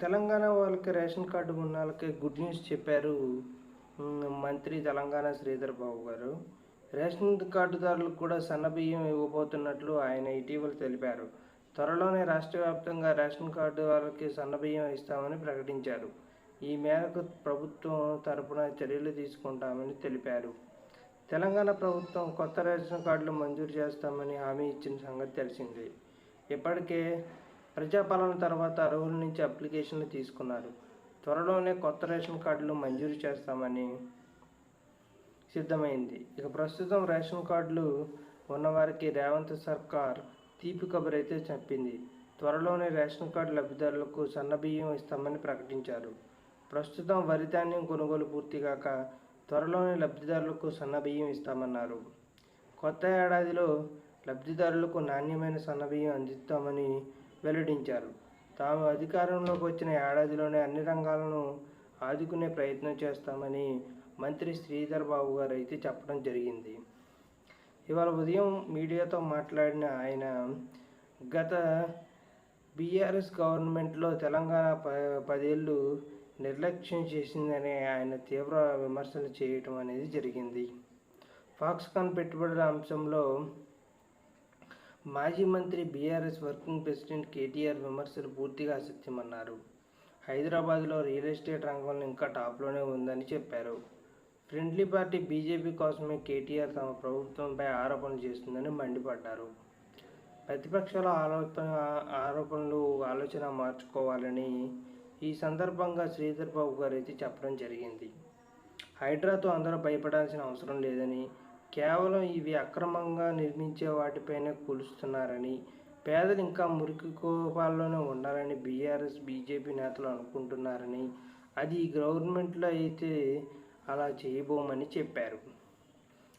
తెలంగాణ వాళ్ళకి ration card ఉన్న వాళ్ళకి గుడ్ న్యూస్ చెప్పారు మంత్రి తెలంగాణ శ్రీధర్ బాబు గారు. రేషన్ కార్డుదారులకు కూడా సన్నబియ్యం ఇవ్వబోతున్నట్లు ఆయన ఇటీవల తెలిపారు. త్వరలోనే రాష్ట్ర వ్యాప్తంగా రేషన్ కార్డు వాళ్ళకి సన్నబియ్యం ఇస్తామని ప్రకటించారు. ఈ మేరకు ప్రభుత్వం తరపున చర్యలు తీసుకుంటామని తెలిపారు. తెలంగాణ ప్రభుత్వం కొత్త రేషన్ కార్డులు మంజూరు చేస్తామని హామీ ఇచ్చిన సంగతి తెలిసిందే. ఇప్పటికే ప్రజాపాలన తర్వాత అర్హుల నుంచి అప్లికేషన్లు తీసుకున్నారు. త్వరలోనే కొత్త రేషన్ కార్డులు మంజూరు చేస్తామని సిద్ధమైంది. ఇక ప్రస్తుతం రేషన్ కార్డులు ఉన్నవారికి రేవంత్ సర్కార్ తీపి కబురైతే చెప్పింది. త్వరలోనే రేషన్ కార్డు లబ్ధిదారులకు సన్నబియ్యం ఇస్తామని ప్రకటించారు. ప్రస్తుతం వరి ధాన్యం కొనుగోలు పూర్తిగాక త్వరలోనే లబ్ధిదారులకు సన్నబియ్యం ఇస్తామన్నారు. కొత్త ఏడాదిలో లబ్ధిదారులకు నాణ్యమైన సన్నబియ్యం అందిస్తామని వెల్లడించారు. తాము అధికారంలోకి వచ్చిన ఏడాదిలోనే అన్ని రంగాలను ఆదుకునే ప్రయత్నం చేస్తామని మంత్రి శ్రీధర్ బాబు గారు అయితే చెప్పడం జరిగింది. ఇవాళ ఉదయం మీడియాతో మాట్లాడిన ఆయన గత బీఆర్ఎస్ గవర్నమెంట్లో తెలంగాణ 10 ఏళ్ళు నిర్లక్ష్యం చేసిందని ఆయన తీవ్ర విమర్శలు చేయటం అనేది జరిగింది. ఫాక్స్కాన్ పెట్టుబడుల అంశంలో మాజీ మంత్రి బీఆర్ఎస్ వర్కింగ్ ప్రెసిడెంట్ కేటీఆర్ విమర్శలు పూర్తిగా అసత్యమన్నారు. హైదరాబాద్లో రియల్ ఎస్టేట్ రంగంలో ఇంకా టాప్లోనే ఉందని చెప్పారు. ఫ్రెండ్లీ పార్టీ బీజేపీ కోసమే కేటీఆర్ తమ ప్రభుత్వంపై ఆరోపణలు చేస్తుందని మండిపడ్డారు. ప్రతిపక్షాల ఆరోపణలు ఆలోచన మార్చుకోవాలని ఈ సందర్భంగా శ్రీధర్ బాబు గారు అయితే చెప్పడం జరిగింది. హైడ్రాతో అందరూ భయపడాల్సిన అవసరం లేదని, కేవలం ఇవి అక్రమంగా నిర్మించే వాటిపైనే కూలుస్తున్నారని, పేదలు ఇంకా మురికి కోపాల్లోనే ఉండాలని బీఆర్ఎస్ బీజేపీ నేతలు అనుకుంటున్నారని, అది ఈ గవర్నమెంట్లో అయితే అలా చేయబోమని చెప్పారు.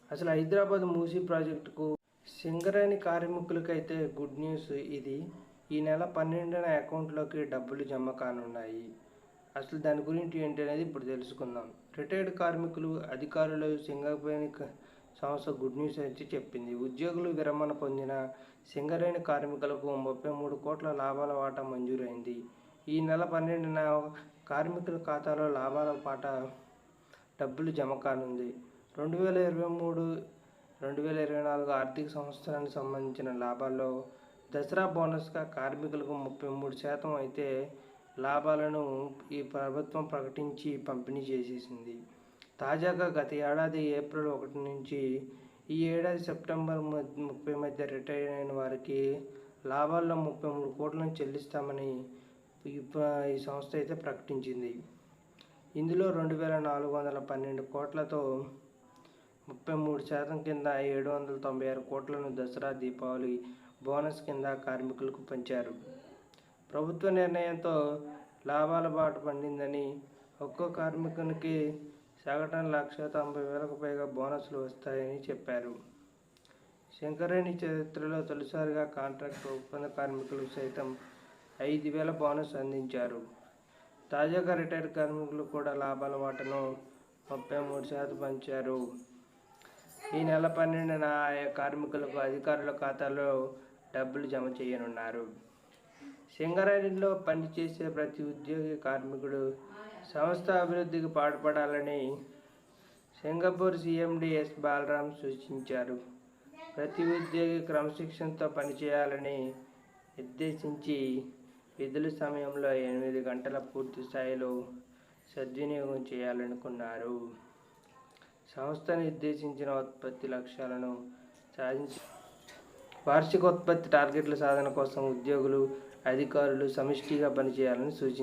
అసలు హైదరాబాద్ మూసీ ప్రాజెక్టుకు సింగరేణి కార్మికులకైతే గుడ్ న్యూస్ ఇది. ఈ నెల 12న అకౌంట్లోకి డబ్బులు జమ కానున్నాయి. అసలు దాని గురించి ఏంటి అనేది ఇప్పుడు తెలుసుకుందాం. రిటైర్డ్ కార్మికులు, అధికారులు సింగరేణి సంస్థ గుడ్ న్యూస్ అయితే చెప్పింది. ఉద్యోగులు విరమణ పొందిన సింగరేణి కార్మికులకు 33 కోట్ల లాభాల వాటా మంజూరైంది. ఈ నెల 12న కార్మికుల ఖాతాలో లాభాల వాటా డబ్బులు జమ కానుంది. 2023-2024 ఆర్థిక సంవత్సరానికి సంబంధించిన లాభాల్లో దసరా బోనస్గా కార్మికులకు 33% అయితే లాభాలను ఈ ప్రభుత్వం ప్రకటించి పంపిణీ చేసేసింది. తాజాగా గత ఏడాది ఏప్రిల్ 1 నుంచి ఈ ఏడాది సెప్టెంబర్ 30 మధ్య రిటైర్ అయిన వారికి లాభాల్లో 33 కోట్లను చెల్లిస్తామని ఈ సంస్థ అయితే ప్రకటించింది. ఇందులో 2,412 కోట్లతో 33% కింద 796 కోట్లను దసరా, దీపావళి బోనస్ కింద కార్మికులకు పంచారు. ప్రభుత్వ నిర్ణయంతో లాభాల బాట పండిందని, ఒక్కో కార్మికునికి సగటున 1,90,000కు పైగా బోనస్లు వస్తాయని చెప్పారు. సింగరేణి చరిత్రలో తొలిసారిగా కాంట్రాక్ట్ ఒప్పంద కార్మికులకు సైతం 5,000 బోనస్ అందించారు. తాజాగా రిటైర్డ్ కార్మికులు కూడా లాభాల వాటను 33% పంచారు. ఈ నెల 12న ఆయా కార్మికులకు అధికారుల ఖాతాలో డబ్బులు జమ చేయనున్నారు. సింగరేణిలో పనిచేసే ప్రతి ఉద్యోగి, కార్మికుడు సంస్థ అభివృద్ధికి పాటుపడాలని సింగపూర్ సీఎండీ ఎస్ బాలరాం సూచించారు. ప్రతి ఉద్యోగి క్రమశిక్షణతో పనిచేయాలని నిర్దేశించి విధుల సమయంలో 8 గంటల పూర్తి స్థాయిలో సద్వినియోగం చేయాలనుకున్నారు. సంస్థ నిర్దేశించిన ఉత్పత్తి లక్ష్యాలను సాధించి వార్షిక ఉత్పత్తి టార్గెట్ల సాధన కోసం ఉద్యోగులు, అధికారులు సమిష్టిగా పనిచేయాలని సూచించారు.